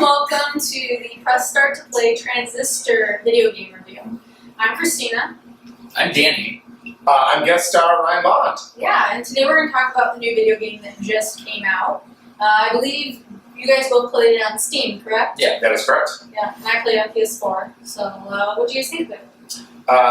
welcome to the Presstartoplay Transistor video game review. I'm Christina. I'm Danny. I'm guest star Ryan Bond. Yeah, and today we're going to talk about the new video game that just came out. I believe you guys both played it on Steam, correct? Yeah, that is correct. Yeah, and I played on PS4. So, what do you think of it?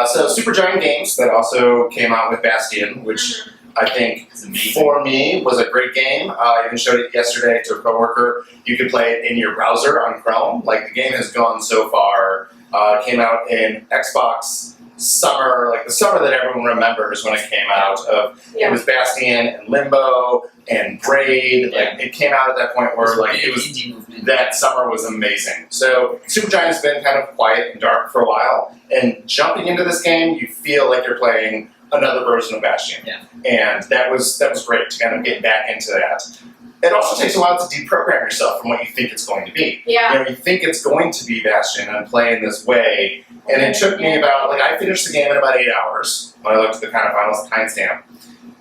So Supergiant Games that also came out with Bastion, which I think for me was a great game. I even showed it yesterday to a coworker. You could play it in your browser on Chrome. Like, the game has gone so far. It came out in Xbox summer, like the summer that everyone remembers when it came out. It was Bastion and Limbo and Braid. Like, it came out at that point where that summer was amazing. So Supergiant has been kind of quiet and dark for a while, and jumping into this game, you feel like you're playing another version of Bastion. Yeah. And that was great to kind of get back into that. It also takes a while to deprogram yourself from what you think it's going to be. Yeah. You know, you think it's going to be Bastion and play in this way, and it took me about, like, I finished the game in about 8 hours when I looked at the kind of final timestamp.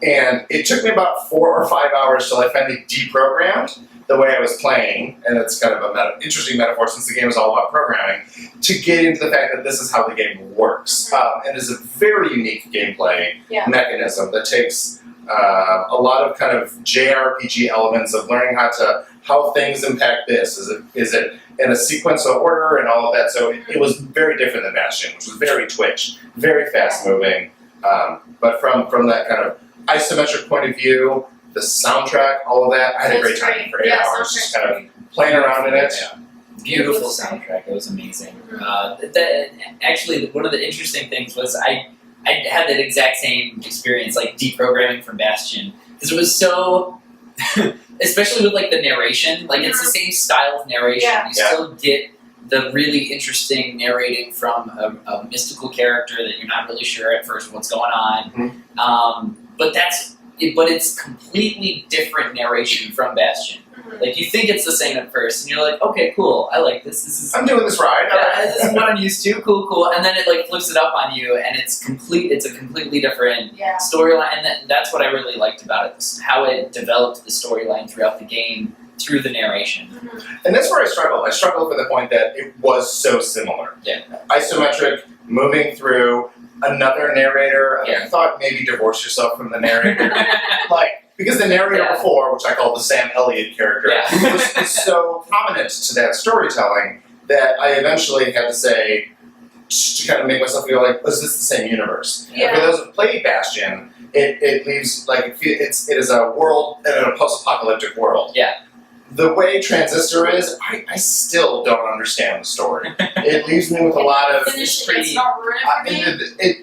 And it took me about 4 or 5 hours till I finally deprogrammed the way I was playing, and it's kind of an interesting metaphor since the game is all about programming, to get into the fact that this is how the game works. And it's a very unique gameplay mechanism that takes a lot of kind of JRPG elements of learning how things impact this. Is it in a sequence of order and all of that? So it was very different than Bastion, which was very twitch, very fast moving. But from that kind of isometric point of view, the soundtrack, all of that, I had a great time for 8 hours, just kind of playing around in it. Yeah. Beautiful soundtrack. It was amazing. Actually, one of the interesting things was I had that exact same experience, like deprogramming from Bastion, because it was so, especially with like the narration, like it's the same style of narration. You still get the really interesting narrating from a mystical character that you're not really sure at first what's going on. But it's completely different narration from Bastion. Like, you think it's the same at first, and you're like, okay, cool, I like this. I'm doing this right. This is what I'm used to. Cool. And then it like flips it up on you, and it's a completely different storyline. And that's what I really liked about it, how it developed the storyline throughout the game through the narration. And that's where I struggled. I struggled with the point that it was so similar. Yeah. Isometric, moving through, another narrator. I thought maybe divorce yourself from the narrator. Because the narrator before, which I called the Sam Elliott character, was so prominent to that storytelling that I eventually had to say, to kind of make myself feel like, was this the same universe? Yeah. And for those who played Bastion, it leaves, like, it is a world, in a post-apocalyptic world. Yeah. The way Transistor is, I still don't understand the story. It leaves me with a lot of... It's not ruined for me.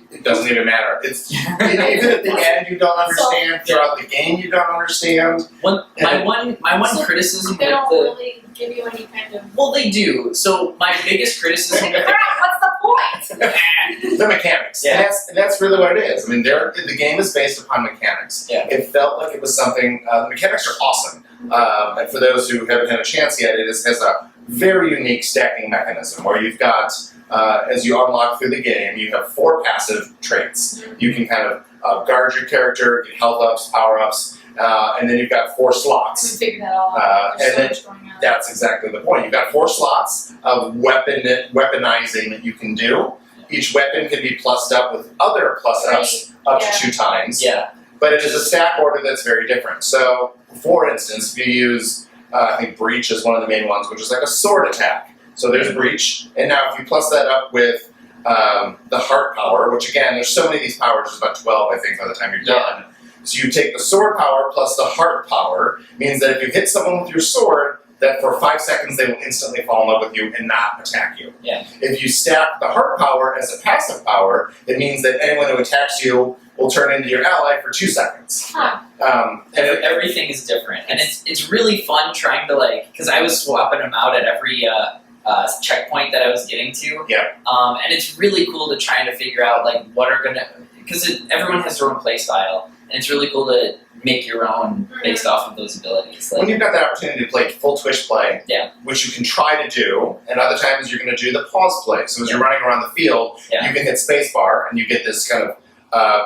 It doesn't even matter. It's even at the end you don't understand. Throughout the game you don't understand. My one criticism they don't really give you any kind of... Well, they do. So my biggest criticism... What's the point? The mechanics. Yeah. And that's really what it is. I mean, the game is based upon mechanics. Yeah. It felt like it was something... the mechanics are awesome. And for those who haven't had a chance yet, it has a very unique stacking mechanism where you've got, as you unlock through the game, you have 4 passive traits. You can kind of guard your character, get health ups, power ups, and then you've got 4 slots. Figure that all out. And then that's exactly the point. You've got 4 slots of weaponizing that you can do. Each weapon can be plussed up with other plus ups up to 2 times. Yeah. But it is a stack order that's very different. So, for instance, if you use, I think Breach is one of the main ones, which is like a sword attack. So there's Breach, and now if you plus that up with the Heart Power, which again, there's so many of these powers, there's about 12, I think, by the time you're done. So you take the Sword Power plus the Heart Power, means that if you hit someone with your sword, that for 5 seconds they will instantly fall in love with you and not attack you. Yeah. If you stack the Heart Power as a passive power, it means that anyone who attacks you will turn into your ally for 2 seconds. And everything is different, and it's really fun trying to because I was swapping them out at every checkpoint that I was getting to. Yeah. And it's really cool to try to figure out what are because everyone has their own play style, and it's really cool to make your own based off of those abilities. When you've got that opportunity to play full twitch play, which you can try to do, and other times you're going to do the pause play. So as you're running around the field, you can hit spacebar, and you get this kind of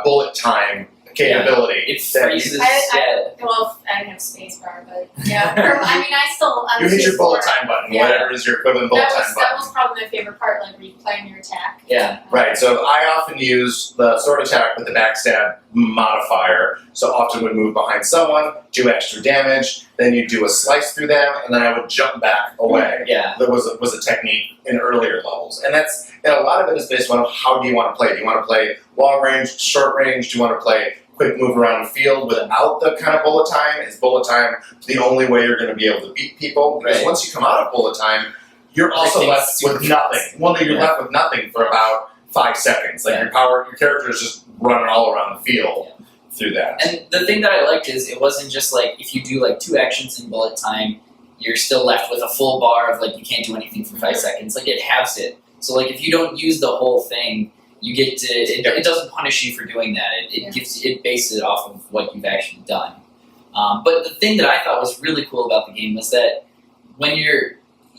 bullet time capability. It that freezes. Well, I didn't have space bar, but yeah. I mean, I still. you hit your bullet time button, Yeah. whatever is your equivalent bullet time That button. was probably my favorite part, like where you plan your attack. Yeah. Right, so I often use the sword attack with the backstab modifier. So often would move behind someone, do extra damage, then you do a slice through them, and then I would jump back away. Yeah. That was a technique in earlier levels. And a lot of it is based on how do you want to play. Do you want to play long range, short range? Do you want to play quick move around the field without the kind of bullet time? Is bullet time the only way you're going to be able to beat people? Because Right. once you come out of bullet time, you're also Everything's left with super nothing. fast. Well, you're Yeah. left with nothing for about 5 seconds. Like Yeah. your character is just running all around the field through that. And the thing that I liked is it wasn't just like if you do like 2 actions in bullet time, you're still left with a full bar of like you can't do anything for 5 seconds. Like it halves it. So like if you don't use the whole thing, you get to it doesn't punish you for doing that. It bases it off of what you've actually done. But the thing that I thought was really cool about the game was that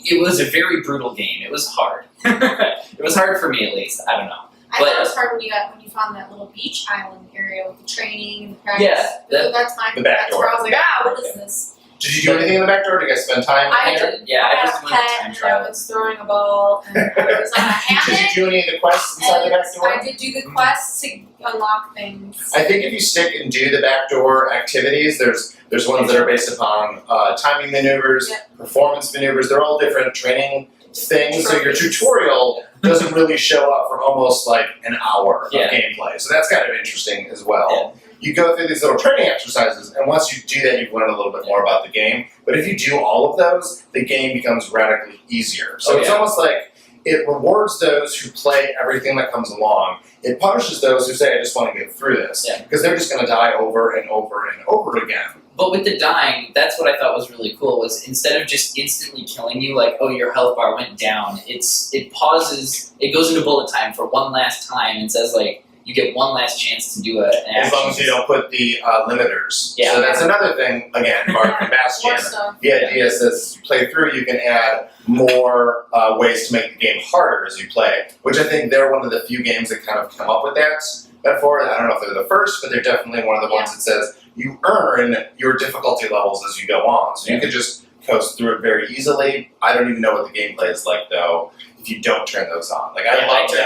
it was a very brutal game. It was hard. It was hard for me at least. I don't know. I thought it was hard when you found that little beach island area with the training and the practice. Yeah, that's the back that's door. where I was like, what is this? Did you do anything in the back door? Did you guys spend time I in there? did. Yeah, I I was had a doing pet time and I trial. was throwing a ball and I was on a hammock. Did you do any of the quests inside the back door? I did do the quests to unlock things. I think if you stick and do the backdoor activities, there's ones that are based upon timing maneuvers, performance maneuvers. They're all different training things. So your tutorial doesn't really show up for almost like an hour of gameplay. So that's kind of interesting as well. Yeah. You go through these little training exercises, and once you do that, you've learned a little bit more about the game. But if you do all of those, the game becomes radically easier. So it's almost like it rewards those who play everything that comes along. It punishes those who say, I just want to get through this. Because they're just going to die over and over and over again. But with the dying, that's what I thought was really cool, was instead of just instantly killing you, like, oh, your health bar went down, it pauses, it goes into bullet time for one last time and says, like, you get one last chance to do an action. As long as you don't put the limiters. Yeah. So that's another thing, again, part of Bastion. The idea is as you play through, you can add more ways to make the game harder as you play, which I think they're one of the few games that kind of come up with that metaphor. I don't know if they're the first, but they're definitely one of the ones that says you earn your difficulty levels as you go on. So you can just coast through it very easily. I don't even know what the gameplay is like, though, if you don't turn those on. Like, I loved it.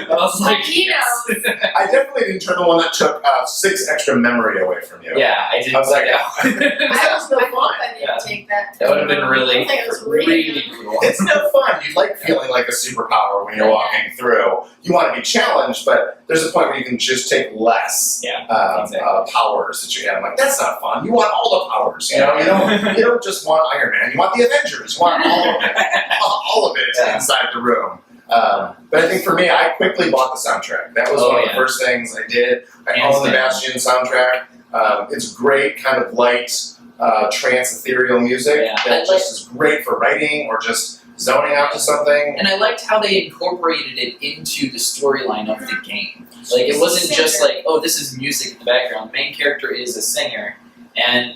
I was like, I definitely didn't turn the one that took 6 extra memory away from you. Yeah, I didn't. I was like, that was no fun. I didn't Yeah. take that. That would have been really, I think it was really cool. it's no fun. You like feeling like a superpower when you're walking through. You want to be challenged, but there's a point where you can just take less powers that you have. I'm like, that's not fun. You want all the powers. You know, you don't just want Iron Man. You want the Avengers. You want all of it. All of it inside the room. But I think for me, I quickly bought the soundtrack. That was one of the first things I did. I own the Bastion soundtrack. It's great, kind of light, trance, ethereal music that just is great for writing or just zoning out to something. And I liked how they incorporated it into the storyline of the game. Like, it wasn't just like, oh, this is music in the background. The main character is a singer, and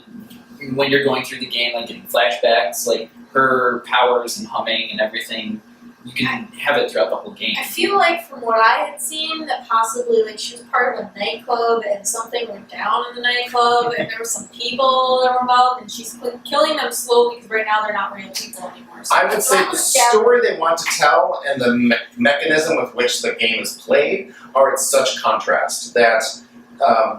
when you're going through the game, like getting flashbacks, like her powers and humming and everything, you can have it throughout the whole game. I feel like from what I had seen that possibly like she was part of a nightclub and something went down in the nightclub and there were some people that were involved and she's killing them slowly because right now they're not real people anymore. So I would say the story they want to tell and the mechanism with which the game is played are at such contrast that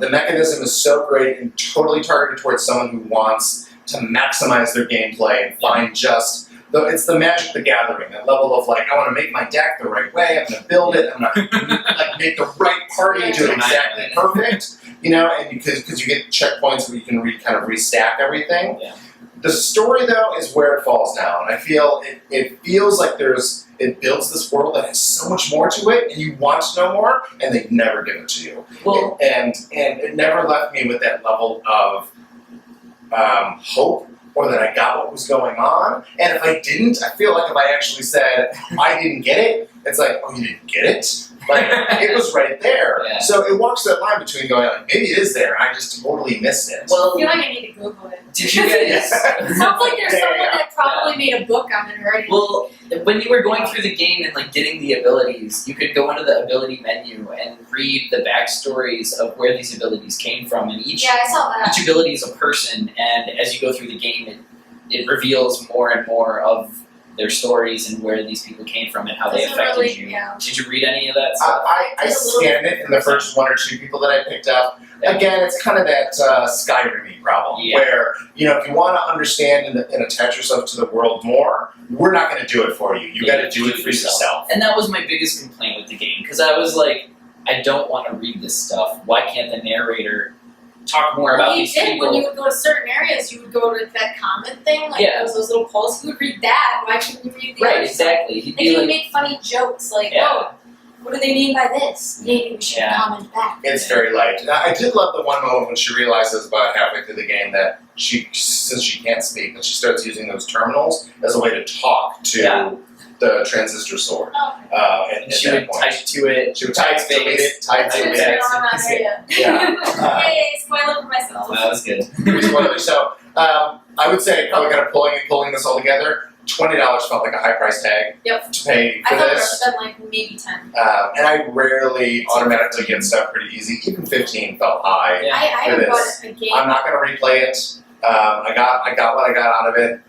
the mechanism is so great and totally targeted towards someone who wants to maximize their gameplay and find just it's the Magic the Gathering, that level of like, I want to make my deck the right way, I'm going to build it, I'm going to like make the right party do it exactly perfect, you know, and because you get checkpoints where you can kind of restack everything. Yeah. The story, though, is where it falls down. I feel it feels like it builds this world that has so much more to it, and you want to know more, and they never give it to you. Well, and it never left me with that level of hope, or that I got what was going on. And if I didn't, I feel like if I actually said, I didn't get it, it's like, oh, you didn't get it? Like, it was right there. Yeah. So it walks that line between going, like, maybe it is there, and I just totally missed it. I Well, feel like I need to Google it. did you guys? It sounds like there's Yeah, someone yeah. that probably made a book on it already. Well, when you were going through the game and like getting the abilities, you could go into the ability menu and read the backstories of where these abilities came from, and each Yeah, I saw that. each ability is a person, and as you go through the game, it reveals more and more of their stories and where these people came from and how they Doesn't affected really- you. yeah. Did you read any of that stuff? I scanned it in the first 1 or 2 people that I picked up. Again, it's kind of that Skyrim-y problem Yeah. where, if you want to understand and attach yourself to the world more, we're not going to do it for you. You got to do it for yourself. And that was my biggest complaint with the game, because I was like, I don't want to read this stuff. Why can't the narrator talk more about Well, you these did people? when you would go to certain areas. You would go to that comment thing, like Yeah. those little posts. You would read that. Why couldn't you read the Right, other stuff? exactly. He'd And be you would like, make funny jokes, like, Yeah. "Oh, what do they mean by this? Maybe we should Yeah. comment back." It's very light. And I did love the one moment when she realizes about halfway through the game that since she can't speak, that she starts using those terminals as a way to talk to Yeah. the transistor sword. Oh, And at she that would point, type to it. she would type, delete it, type, that's delete good to it. know I'm not there yet. Yeah. Yay, spoiler for myself. That was good. So I would say probably kind of pulling this all together. $20 felt like a high price tag Yep. to pay I for thought it this. would have been like maybe 10. And I rarely automatically get stuff pretty easy. Even 15 felt high. Yeah. I for haven't bought this. a game. I'm not going to replay it. I got what I got out of it.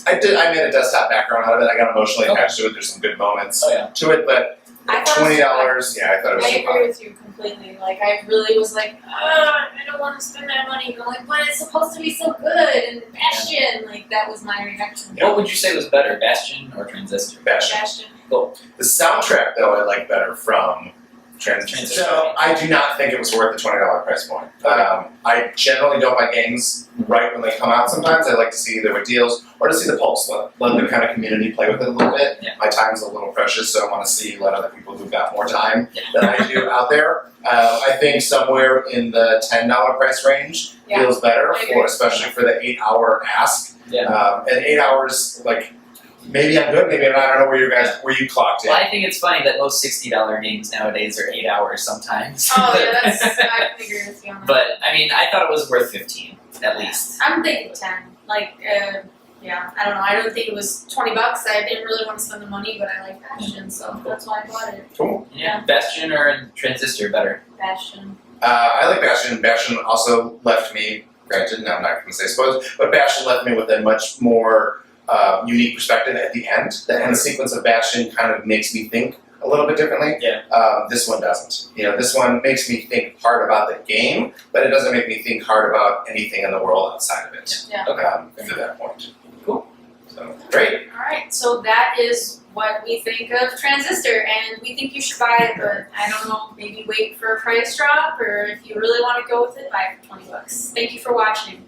I made a desktop background out of it. I got emotionally attached to it. There's some good moments Oh, yeah. to it, but I thought it was $20, yeah, I thought it was I too agree high. with you completely. Like, I really was like, I don't want to spend that money. And I'm like, but it's supposed to be so good. And Bastion, like, that was my reaction. What would you say was better, Bastion or Transistor? Bastion. Bastion. The soundtrack, though, I like better from Transistor. So I do not think it was worth the $20 price point. I generally don't buy games right when they come out. Sometimes I like to see the deals or to see the pulse, let the kind of community play with it a little bit. Yeah. My time's a little precious, so I want to let other people who've got more time than I do out there. I think somewhere in the $10 price range Yeah. feels better, I agree. especially for the 8-hour ask. Yeah. And 8 hours, like, maybe I'm good, maybe I'm not. I don't know where you clocked in. Well, I think it's funny that most $60 games nowadays are 8 hours sometimes. Oh, yeah, I agree with you on that. But I mean, I thought it was worth 15 at least. I'm thinking 10. Like, yeah, I don't know. I don't think it was $20. I didn't really want to spend the money, but I like Bastion, so that's why I bought it. Cool. Yeah, Bastion or Transistor better. Bastion. I like Bastion. Bastion also left me, granted, now I'm not going to say spoilers, but Bastion left me with a much more unique perspective at the end. The end sequence of Bastion kind of makes me think a little bit differently. Yeah. This one doesn't. This one makes me think hard about the game, but it doesn't make me think hard about anything in the world outside of it. Yeah. To that point. Cool. So, great. All right, so that is what we think of Transistor, and we think you should buy it, but I don't know, maybe wait for a price drop, or if you really want to go with it, buy it for $20. Thank you for watching.